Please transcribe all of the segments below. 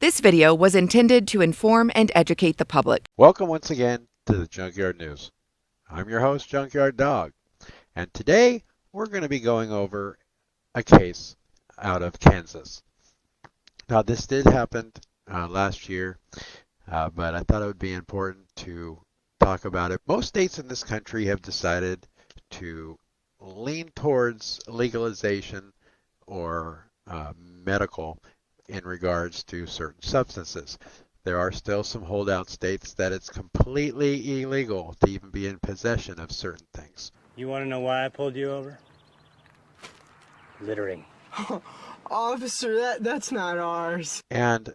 This video was intended to inform and educate the public. Welcome once again to the Junkyard News. I'm your host, Junkyard Dog, and today we're going to be going over a case out of Kansas. Now, this did happen last year, but I thought it would be important to talk about it. Most states in this country have decided to lean towards legalization or medical in regards to certain substances. There are still some holdout states that it's completely illegal to even be in possession of certain things. You want to know why I pulled you over? Littering. Officer, that's not ours. And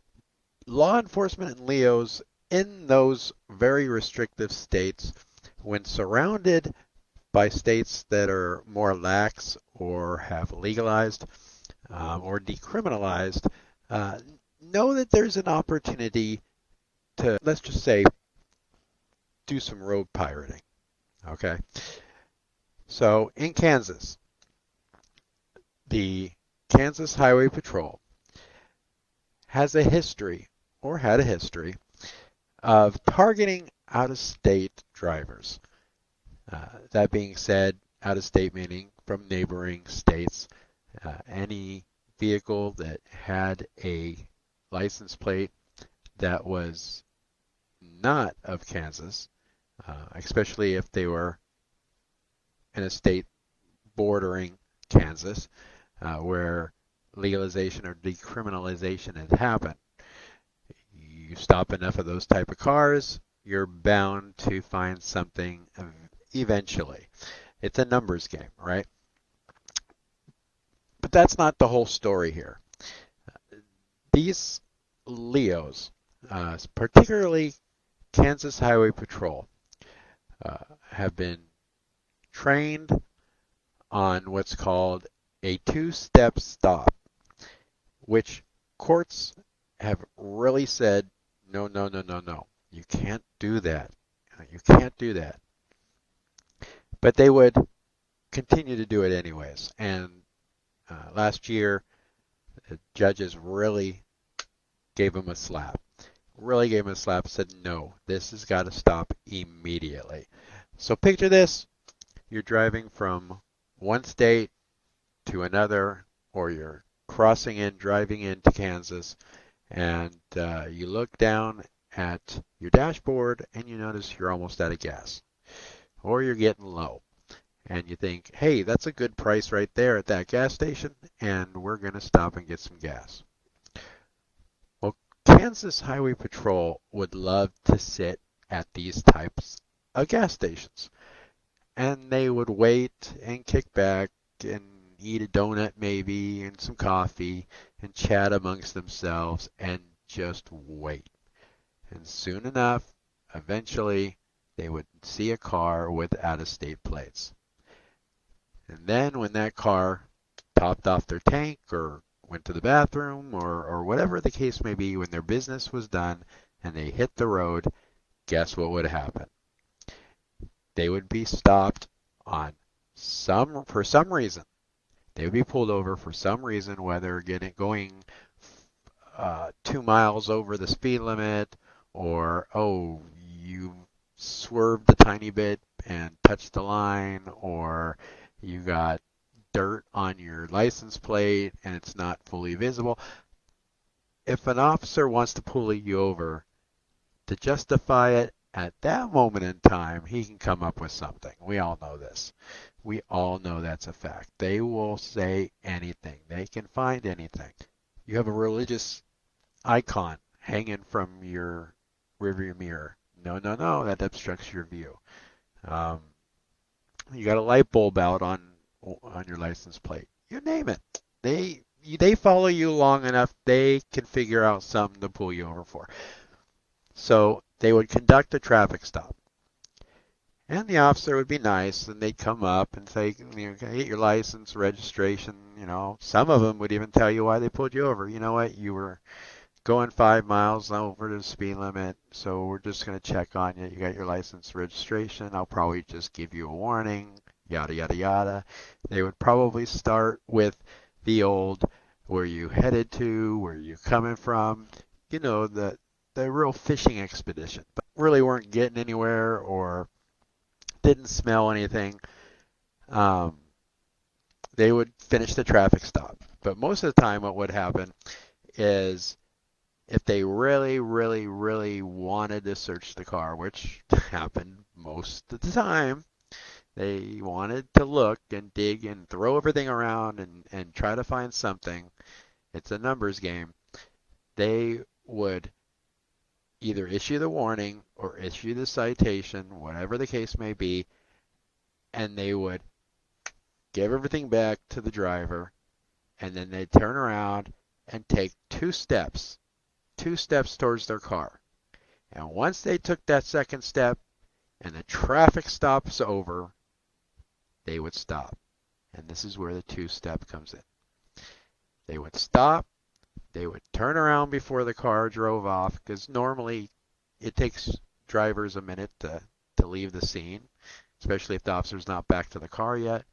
law enforcement in Leos in those very restrictive states, when surrounded by states that are more lax or have legalized or decriminalized, know that there's an opportunity to, let's just say, do some road pirating. Okay? So in Kansas, the Kansas Highway Patrol has a history, or had a history, of targeting out-of-state drivers. That being said, out-of-state meaning from neighboring states. Any vehicle that had a license plate that was not of Kansas, especially if they were in a state bordering Kansas, where legalization or decriminalization had happened. You stop enough of those type of cars, you're bound to find something eventually. It's a numbers game, right? But that's not the whole story here. These Leos, particularly Kansas Highway Patrol, have been trained on what's called a two-step stop, which courts have really said, no, no, no, no, no. You can't do that. You can't do that. But they would continue to do it anyways. And last year, the judges really gave him a slap. Really gave him a slap, said, no, this has got to stop immediately. So picture this. You're driving from one state to another, or you're driving into Kansas, and you look down at your dashboard and you notice you're almost out of gas, or you're getting low, and you think, hey, that's a good price right there at that gas station, and we're going to stop and get some gas. Well, Kansas Highway Patrol would love to sit at these types of gas stations, and they would wait and kick back and eat a donut maybe and some coffee and chat amongst themselves and just wait. And soon enough, eventually, they would see a car with out-of-state plates. And then when that car topped off their tank or went to the bathroom or whatever the case may be, when their business was done and they hit the road, guess what would happen? They would be stopped for some reason. They would be pulled over for some reason, whether going 2 miles over the speed limit, or, oh, you swerved a tiny bit and touched the line, or you got dirt on your license plate and it's not fully visible. If an officer wants to pull you over to justify it at that moment in time, he can come up with something. We all know this. We all know that's a fact. They will say anything. They can find anything. You have a religious icon hanging from your rearview mirror. No, no, no, that obstructs your view. You got a light bulb out on your license plate. You name it. They follow you long enough, they can figure out something to pull you over for. So they would conduct a traffic stop. And the officer would be nice, and they'd come up and say, get your license, registration, Some of them would even tell you why they pulled you over. You know what? You were going 5 miles over the speed limit, so we're just going to check on you. You got your license, registration. I'll probably just give you a warning, yada, yada, yada. They would probably start with the old, where you headed to, where you coming from, the real fishing expedition, but really weren't getting anywhere or didn't smell anything, um, they would finish the traffic stop. But most of the time what would happen is if they really, really, really wanted to search the car, which happened most of the time, they wanted to look and dig and throw everything around and try to find something. It's a numbers game. They would either issue the warning or issue the citation, whatever the case may be, and they would give everything back to the driver, and then they'd turn around and take two steps towards their car. And once they took that second step and the traffic stop's over, they would stop. And this is where the two-step comes in. They would stop, they would turn around before the car drove off, because normally it takes drivers a minute to leave the scene, especially if the officer's not back to the car yet.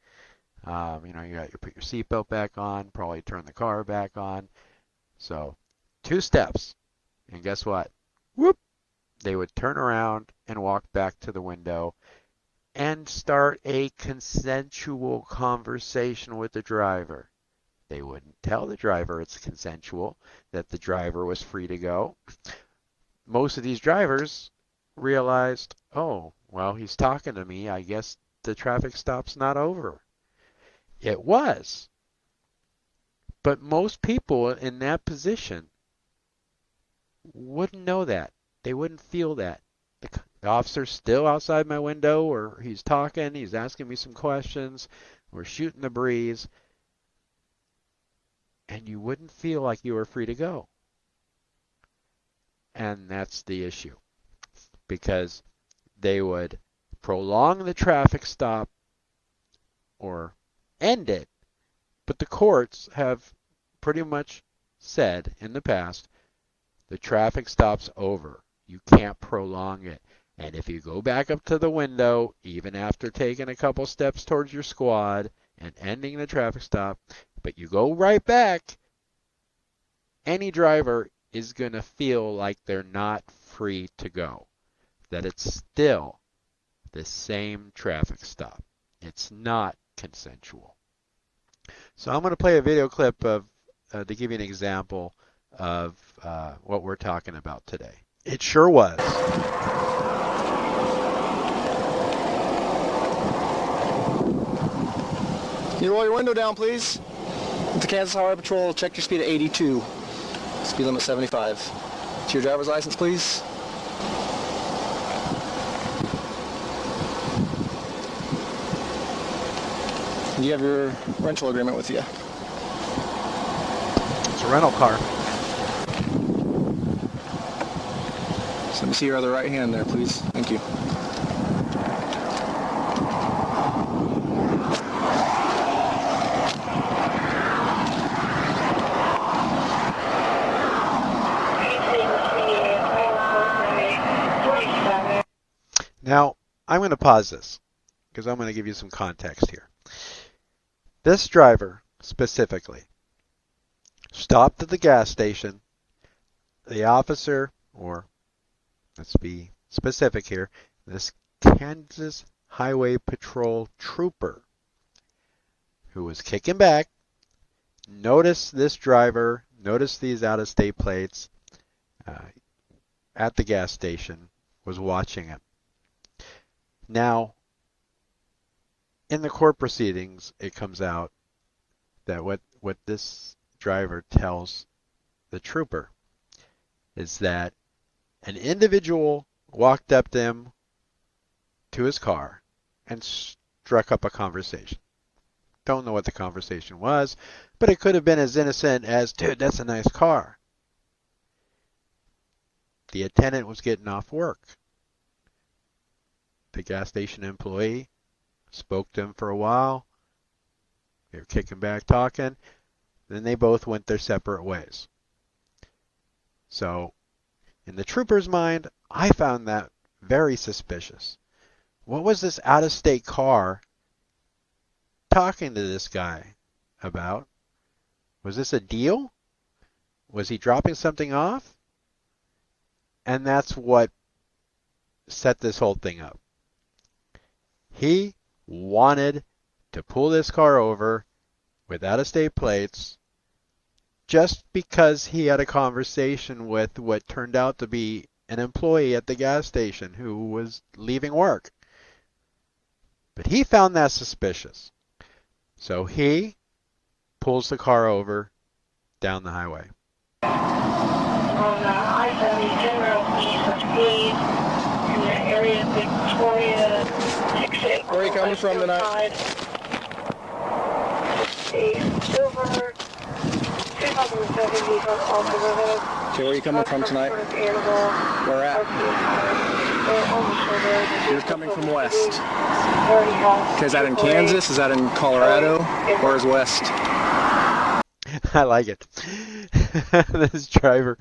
You put your seatbelt back on, probably turn the car back on. So, two steps. And guess what? Whoop! They would turn around and walk back to the window and start a consensual conversation with the driver. They wouldn't tell the driver it's consensual, that the driver was free to go. Most of these drivers realized, oh, well, he's talking to me. I guess the traffic stop's not over. It was. But most people in that position wouldn't know that. They wouldn't feel that. The officer's still outside my window, or he's talking, he's asking me some questions, we're shooting the breeze, and you wouldn't feel like you were free to go. And that's the issue, because they would prolong the traffic stop or end it, but the courts have pretty much said in the past, the traffic stop's over. You can't prolong it. And if you go back up to the window, even after taking a couple steps towards your squad and ending the traffic stop, but you go right back, any driver is going to feel like they're not free to go. That it's still the same traffic stop. It's not consensual. So I'm going to play a video clip of to give you an example of what we're talking about today. It sure was. Can you roll your window down, please? The Kansas Highway Patrol, check your speed at 82. Speed limit 75. To your driver's license, please. Do you have your rental agreement with you? It's a rental car. So let me see your other right hand there, please. Thank you. Now, I'm going to pause this because I'm going to give you some context here. This driver, specifically, stopped at the gas station. The officer, or let's be specific here, this Kansas Highway Patrol trooper who was kicking back, noticed this driver, noticed these out-of-state plates at the gas station, was watching him. Now, in the court proceedings, it comes out that what this driver tells the trooper is that an individual walked up to him, to his car, and struck up a conversation. Don't know what the conversation was, but it could have been as innocent as, dude, that's a nice car. The attendant was getting off work. The gas station employee spoke to him for a while. They were kicking back, talking. Then they both went their separate ways. So, in the trooper's mind, I found that very suspicious. What was this out-of-state car talking to this guy about? Was this a deal? Was he dropping something off? And that's what set this whole thing up. He wanted to pull this car over with out-of-state plates just because he had a conversation with what turned out to be an employee at the gas station who was leaving work. But he found that suspicious. So he pulls the car over down the highway. On I-70 east of Hayes, in the area of Victoria, 68. Where are you coming from tonight? A silver 2007 off the river. Okay, where are you coming from tonight? Where at? You're coming from west. Okay, is that in Kansas? Is that in Colorado? Where's west? I like it. This driver.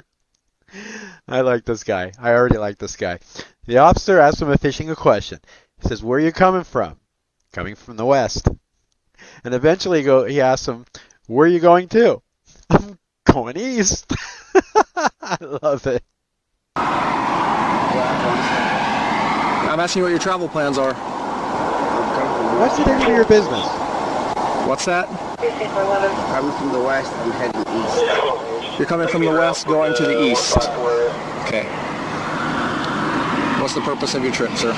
I like this guy. I already like this guy. The officer asked him a fishing question. He says, "Where are you coming from?" "Coming from the west." And eventually he asks him, "Where are you going to?" "I'm going east." I love it. I'm asking you what your travel plans are. What's it into your business? What's that? Coming from the west, I'm heading east. You're coming from the west, going to the east. Okay. What's the purpose of your trip, sir?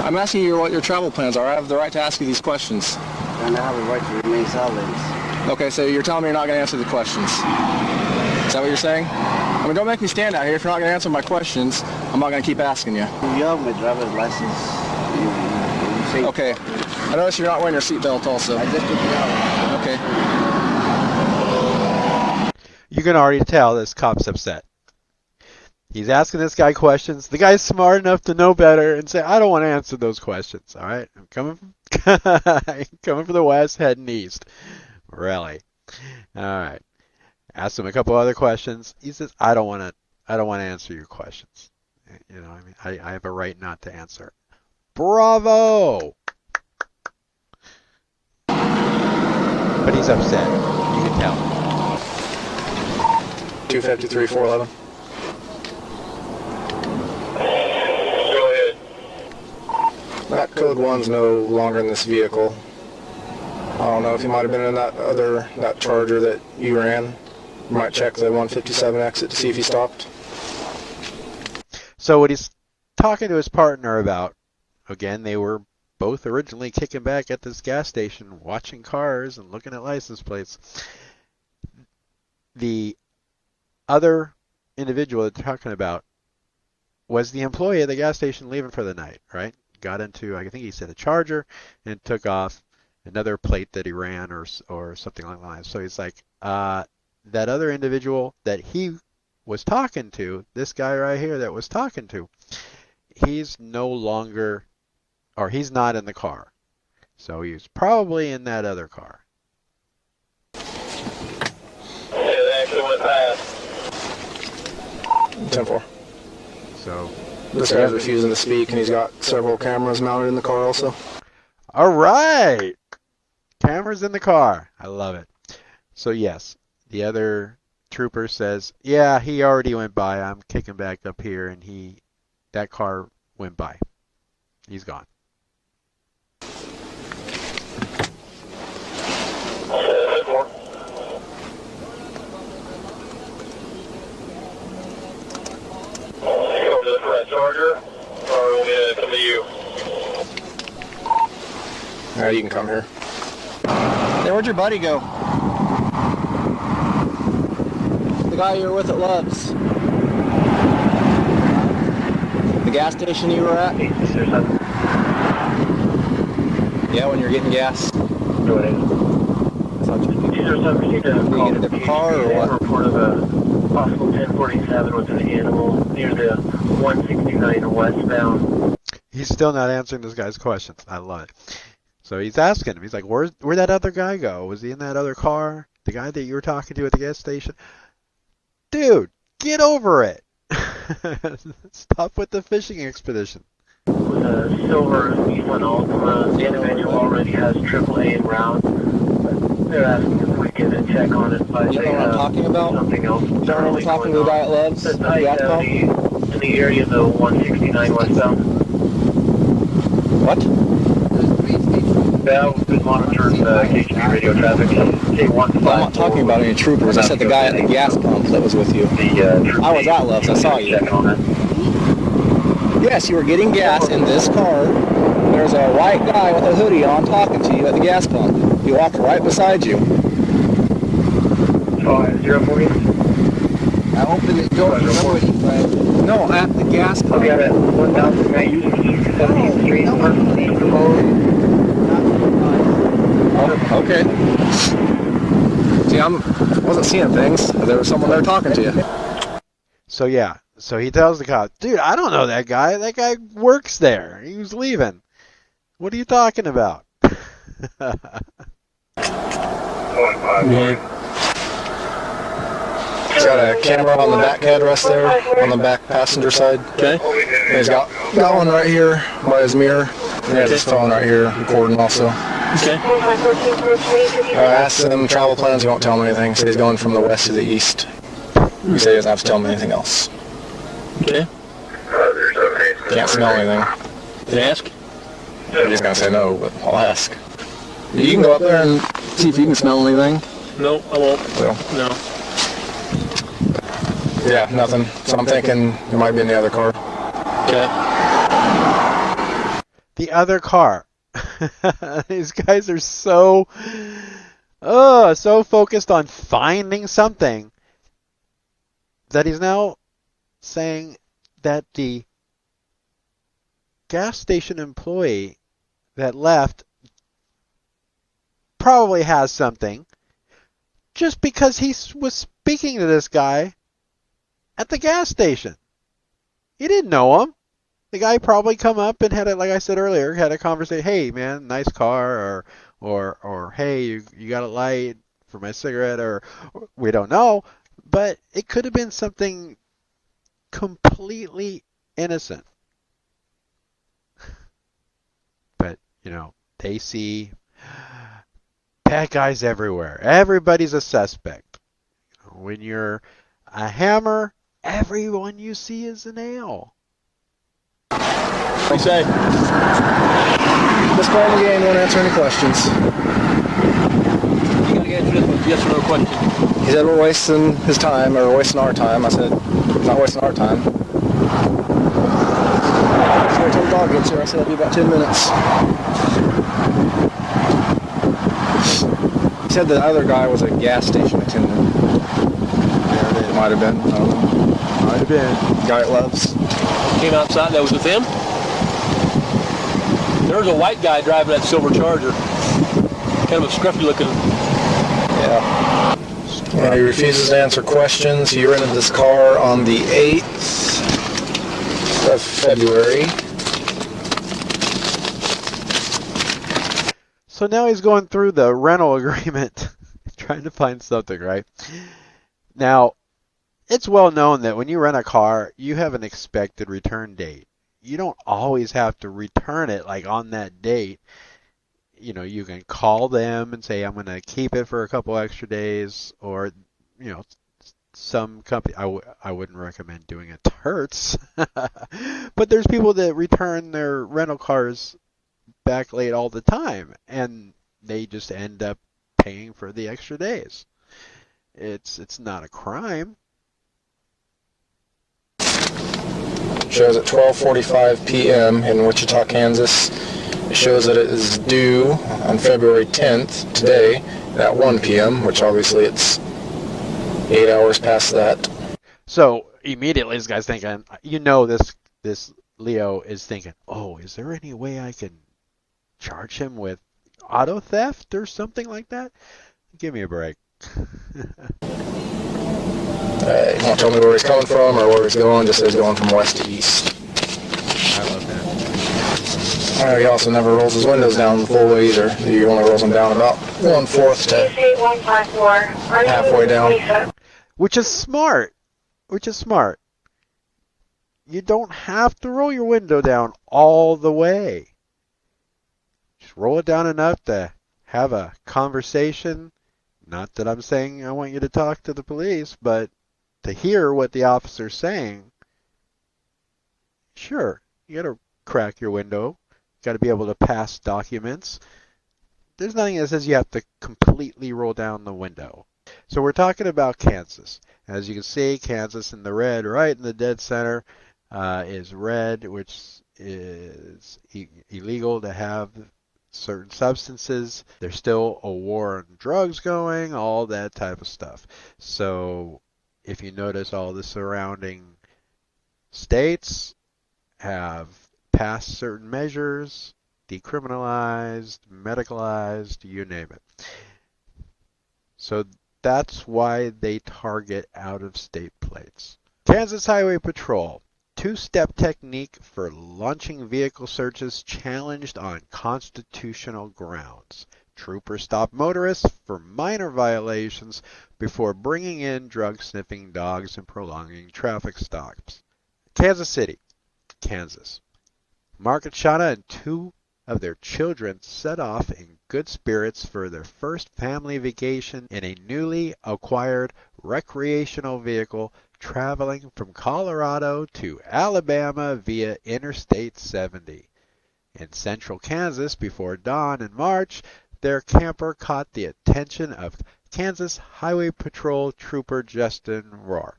I'm asking you what your travel plans are. I have the right to ask you these questions. And I have a right to remain silent. Okay, so you're telling me you're not going to answer the questions. Is that what you're saying? I mean, don't make me stand out here. If you're not going to answer my questions, I'm not going to keep asking you. You have my driver's license. You say Okay. I notice you're not wearing your seatbelt also. I just took it out. Okay. You can already tell this cop's upset. He's asking this guy questions. The guy's smart enough to know better and say, "I don't want to answer those questions. All right, I'm coming from the west, heading east." Really? All right. Ask him a couple other questions. He says, "I don't want to answer your questions. You know, I mean, I have a right not to answer." Bravo! But he's upset. You can tell. 253, 411. Go ahead. That code 1's no longer in this vehicle. I don't know if he might have been in that Charger that you ran. You might check the 157 exit to see if he stopped. So what he's talking to his partner about, again, they were both originally kicking back at this gas station, watching cars and looking at license plates. The other individual they're talking about was the employee at the gas station leaving for the night, right? Got into, I think he said, a Charger and took off another plate that he ran or something like that. So he's like, that other individual that he was talking to, this guy right here that was talking to, he's no longer, or he's not in the car. So he's probably in that other car. It actually went past. 10-4. So This guy's refusing to speak, and he's got several cameras mounted in the car also. all right, cameras in the car. I love it. So yes, the other trooper says, "Yeah, he already went by. I'm kicking back up here, and that car went by. He's gone." Go to the front Charger, or we'll get come to you. Alright, you can come here. Hey, where'd your buddy go? The guy you were with at Love's. The gas station you were at? Yeah, when you were getting gas. Go ahead. User received a call Did you get a different car or what? report of a possible 1047 with an animal near the 169 westbound. He's still not answering this guy's questions. I love it. So he's asking him. He's like, where'd that other guy go? Was he in that other car? The guy that you were talking to at the gas station? Dude, get over it. Stop with the fishing expedition. With a silver Nissan Altima, the individual already has AAA en route. They're asking if we can check on it, but You know what I'm talking about? something else. Don't remember talking to the guy at Love's? It's at the gas pump? in the area of the 169 westbound. What? Yeah, we've been monitoring the KGB radio traffic. I'm not talking about any troopers. I said the guy at the gas pump that was with you. I was at Love's. I saw you. Yes, you were getting gas in this car. There's a white guy with a hoodie on talking to you at the gas pump. He walked right beside you. 5040. I opened the door. No, at the gas pump. Okay, at 1019 East 17th Street. Oh, okay. See, I wasn't seeing things. There was someone there talking to you. So yeah, so he tells the cop, dude, I don't know that guy. That guy works there. He was leaving. What are you talking about? He's got a camera on the back headrest there, on the back passenger side. Okay. And he's got one right here by his mirror. And he has his phone right here recording also. Okay. I asked him travel plans, he won't tell me anything. He said he's going from the west to the east. He said he doesn't have to tell me anything else. Okay. Can't smell anything. Did I ask? I'm just going to say no, but I'll ask. You can go up there and see if you can smell anything. No, I won't. So, No. yeah, nothing. So I'm thinking it might be in the other car. Okay. The other car. These guys are so focused on finding something that he's now saying that the gas station employee that left probably has something just because he was speaking to this guy at the gas station. He didn't know him. The guy probably come up and had it, like I said earlier, had a conversation. Hey, man, nice car, or hey, you got a light for my cigarette, or we don't know. But it could have been something completely innocent. But, they see bad guys everywhere. Everybody's a suspect. When you're a hammer, everyone you see is a nail. What do you say? Just playing the game, won't answer any questions. You gotta answer this with yes or no question. He said we're wasting his time, or wasting our time. I said, not wasting our time. So I told the dog gets here. I said it'll be about 10 minutes. He said the other guy was a gas station attendant. It might have been. I don't know. Might have been. Guy at Love's. Came outside, that was with him? There was a white guy driving that silver Charger. Kind of a scruffy looking. Yeah. He refuses to answer questions. He rented this car on the 8th of February. So now he's going through the rental agreement, trying to find something, right? Now, it's well known that when you rent a car, you have an expected return date. You don't always have to return it like on that date. You can call them and say, I'm going to keep it for a couple extra days, or, some company, I wouldn't recommend doing it to Hertz, but there's people that return their rental cars back late all the time, and they just end up paying for the extra days. It's not a crime. Shows at 12:45 p.m. in Wichita, Kansas. It shows that it is due on February 10th, today, at 1 p.m., which obviously it's 8 hours past that. So immediately this guy's thinking, this Leo is thinking, oh, is there any way I can charge him with auto theft or something like that? Give me a break. He won't tell me where he's coming from or where he's going, just says he's going from west to east. I love that. He also never rolls his windows down the full way either. He only rolls them down about 1/4 to halfway down. Which is smart. You don't have to roll your window down all the way. Just roll it down enough to have a conversation Not that I'm saying I want you to talk to the police, but to hear what the officer's saying, sure, you got to crack your window. You got to be able to pass documents. There's nothing that says you have to completely roll down the window. So we're talking about Kansas. As you can see, Kansas in the red, right in the dead center, is red, which is illegal to have certain substances. There's still a war on drugs going, all that type of stuff. So if you notice, all the surrounding states have passed certain measures, decriminalized, medicalized, you name it. So that's why they target out-of-state plates. Kansas Highway Patrol. Two-step technique for launching vehicle searches challenged on constitutional grounds. Troopers stop motorists for minor violations before bringing in drug-sniffing dogs and prolonging traffic stops. Kansas City, Kansas. Margaret Shauna and two of their children set off in good spirits for their first family vacation in a newly acquired recreational vehicle traveling from Colorado to Alabama via Interstate 70. In central Kansas before dawn in March, their camper caught the attention of Kansas Highway Patrol Trooper Justin Rohr,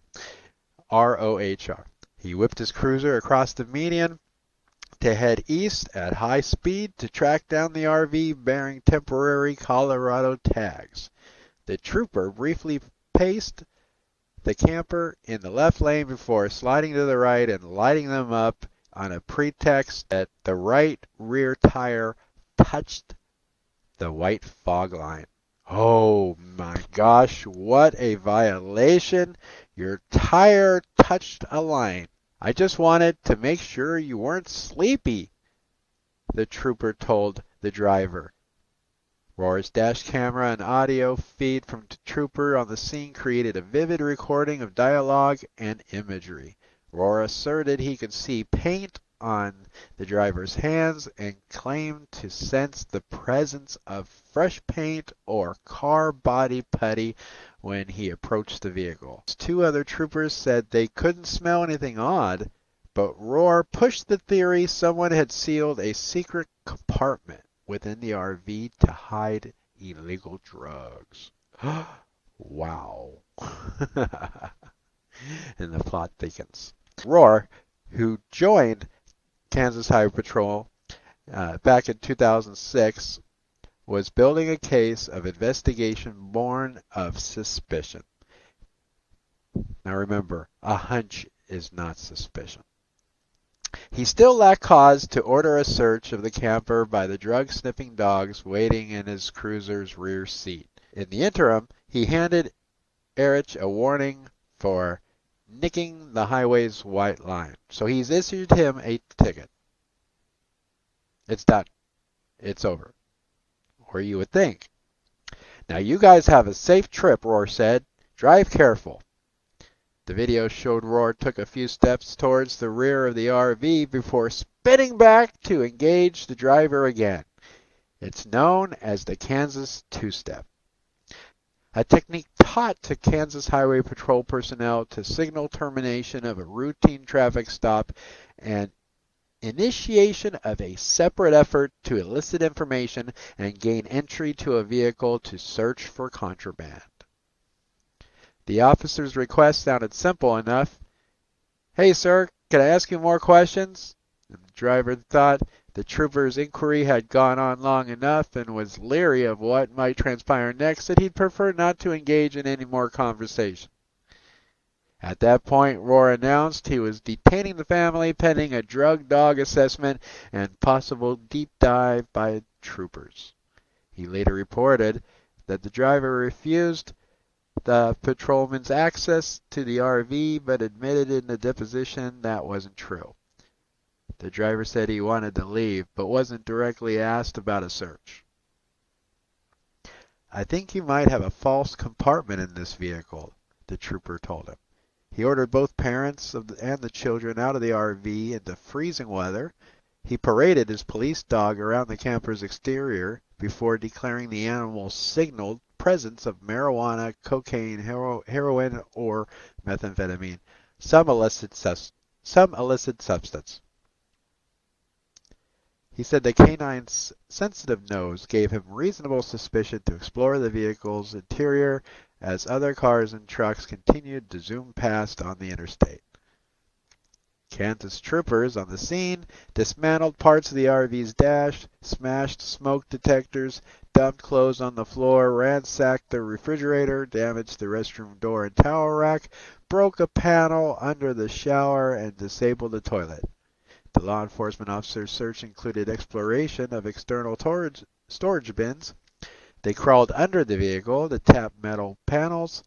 R-O-H-R. He whipped his cruiser across the median to head east at high speed to track down the RV bearing temporary Colorado tags. The trooper briefly paced the camper in the left lane before sliding to the right and lighting them up on a pretext that the right rear tire touched the white fog line. Oh my gosh, what a violation. Your tire touched a line. I just wanted to make sure you weren't sleepy, the trooper told the driver. Rohr's dash camera and audio feed from the trooper on the scene created a vivid recording of dialogue and imagery. Rohr asserted he could see paint on the driver's hands and claimed to sense the presence of fresh paint or car body putty when he approached the vehicle. Two other troopers said they couldn't smell anything odd, but Rohr pushed the theory someone had sealed a secret compartment within the RV to hide illegal drugs. Wow. And the plot thickens. Rohr, who joined Kansas Highway Patrol back in 2006, was building a case of investigation born of suspicion. Now remember, a hunch is not suspicion. He still lacked cause to order a search of the camper by the drug-sniffing dogs waiting in his cruiser's rear seat. In the interim, he handed Erich a warning for nicking the highway's white line. So he's issued him a ticket. It's done. It's over. Or you would think. Now you guys have a safe trip, Rohr said. Drive careful. The video showed Rohr took a few steps towards the rear of the RV before spinning back to engage the driver again. It's known as the Kansas two-step, a technique taught to Kansas Highway Patrol personnel to signal termination of a routine traffic stop and initiation of a separate effort to elicit information and gain entry to a vehicle to search for contraband. The officer's request sounded simple enough. Hey, sir, can I ask you more questions? And the driver thought the trooper's inquiry had gone on long enough and was leery of what might transpire next that he'd prefer not to engage in any more conversation. At that point, Rohr announced he was detaining the family pending a drug dog assessment and possible deep dive by troopers. He later reported that the driver refused the patrolman's access to the RV, but admitted in the deposition that wasn't true. The driver said he wanted to leave, but wasn't directly asked about a search. I think you might have a false compartment in this vehicle, the trooper told him. He ordered both parents and the children out of the RV into freezing weather. He paraded his police dog around the camper's exterior before declaring the animal signaled presence of marijuana, cocaine, heroin, or methamphetamine, some illicit substance. He said the canine's sensitive nose gave him reasonable suspicion to explore the vehicle's interior as other cars and trucks continued to zoom past on the interstate. Kansas troopers on the scene dismantled parts of the RV's dash, smashed smoke detectors, dumped clothes on the floor, ransacked the refrigerator, damaged the restroom door and towel rack, broke a panel under the shower, and disabled the toilet. The law enforcement officer's search included exploration of external storage bins. They crawled under the vehicle to tap metal panels,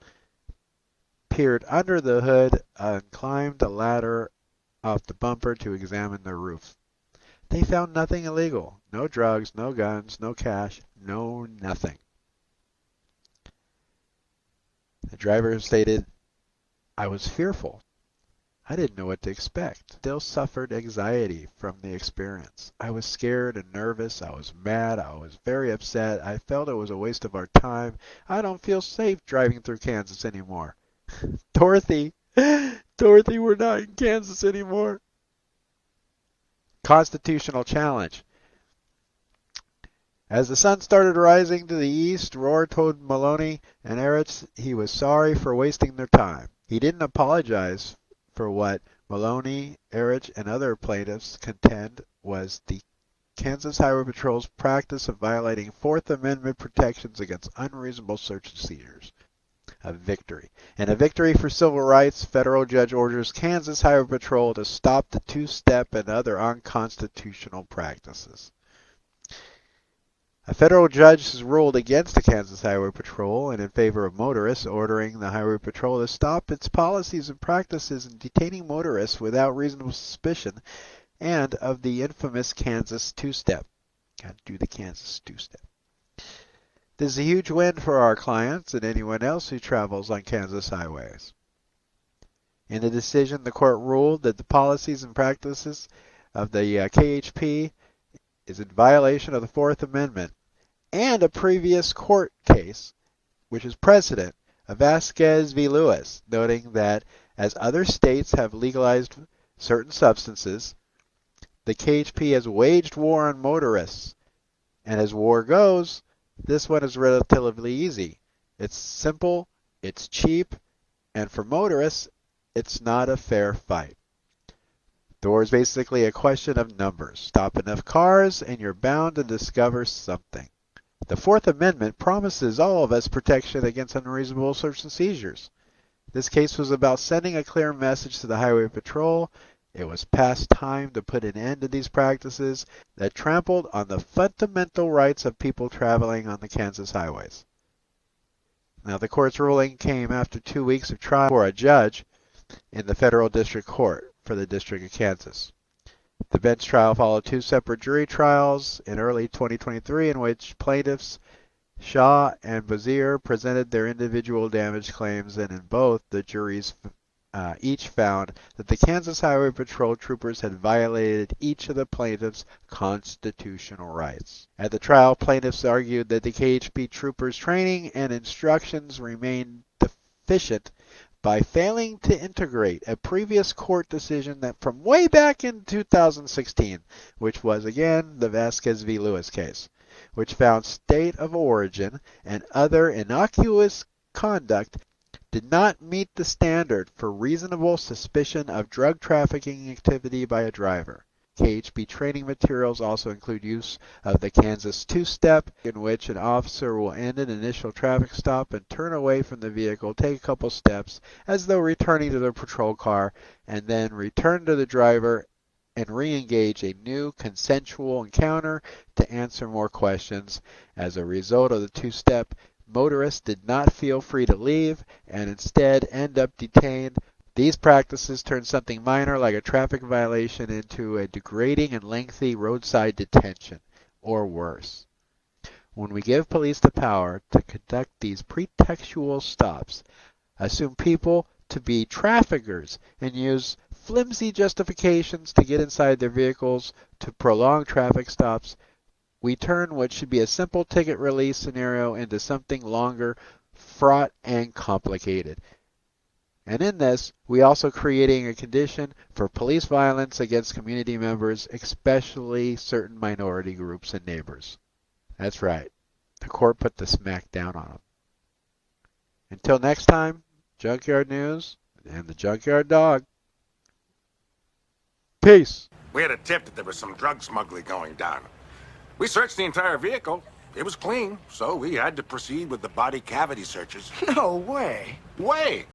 peered under the hood, and climbed a ladder off the bumper to examine the roof. They found nothing illegal. No drugs, no guns, no cash, no nothing. The driver stated, "I was fearful. I didn't know what to expect. Still suffered anxiety from the experience. I was scared and nervous. I was mad. I was very upset. I felt it was a waste of our time. I don't feel safe driving through Kansas anymore." Dorothy, we're not in Kansas anymore. Constitutional challenge. As the sun started rising to the east, Rohr told Maloney and Eretz he was sorry for wasting their time. He didn't apologize for what Maloney, Eretz, and other plaintiffs contend was the Kansas Highway Patrol's practice of violating Fourth Amendment protections against unreasonable search and seizures. A victory. And a victory for civil rights, federal judge orders Kansas Highway Patrol to stop the two-step and other unconstitutional practices. A federal judge has ruled against the Kansas Highway Patrol and in favor of motorists, ordering the Highway Patrol to stop its policies and practices in detaining motorists without reasonable suspicion and of the infamous Kansas two-step. Gotta do the Kansas two-step. This is a huge win for our clients and anyone else who travels on Kansas highways. In the decision, the court ruled that the policies and practices of the KHP is in violation of the Fourth Amendment and a previous court case, which is precedent, of Vasquez v. Lewis, noting that as other states have legalized certain substances, the KHP has waged war on motorists. And as war goes, this one is relatively easy. It's simple, it's cheap, and for motorists, it's not a fair fight. The war is basically a question of numbers. Stop enough cars and you're bound to discover something. The Fourth Amendment promises all of us protection against unreasonable search and seizures. This case was about sending a clear message to the Highway Patrol. It was past time to put an end to these practices that trampled on the fundamental rights of people traveling on the Kansas highways. Now, the court's ruling came after 2 weeks of trial for a judge in the federal district court for the District of Kansas. The bench trial followed 2 separate jury trials in early 2023 in which plaintiffs Shaw and Bazier presented their individual damage claims, and in both, the juries each found that the Kansas Highway Patrol troopers had violated each of the plaintiffs' constitutional rights. At the trial, plaintiffs argued that the KHP troopers' training and instructions remained deficient by failing to integrate a previous court decision that from way back in 2016, which was again the Vasquez v. Lewis case, which found state of origin and other innocuous conduct did not meet the standard for reasonable suspicion of drug trafficking activity by a driver. KHP training materials also include use of the Kansas two-step, in which an officer will end an initial traffic stop and turn away from the vehicle, take a couple steps as though returning to the patrol car, and then return to the driver and re-engage a new consensual encounter to answer more questions. As a result of the two-step, motorists did not feel free to leave and instead end up detained. These practices turn something minor like a traffic violation into a degrading and lengthy roadside detention, or worse. When we give police the power to conduct these pretextual stops, assume people to be traffickers, and use flimsy justifications to get inside their vehicles to prolong traffic stops, we turn what should be a simple ticket release scenario into something longer, fraught, and complicated. And in this, we also creating a condition for police violence against community members, especially certain minority groups and neighbors. That's right. The court put the smack down on them. Until next time, Junkyard News and the Junkyard Dog. Peace. We had a tip that there was some drug smuggling going down. We searched the entire vehicle. It was clean, so we had to proceed with the body cavity searches. No way. Way!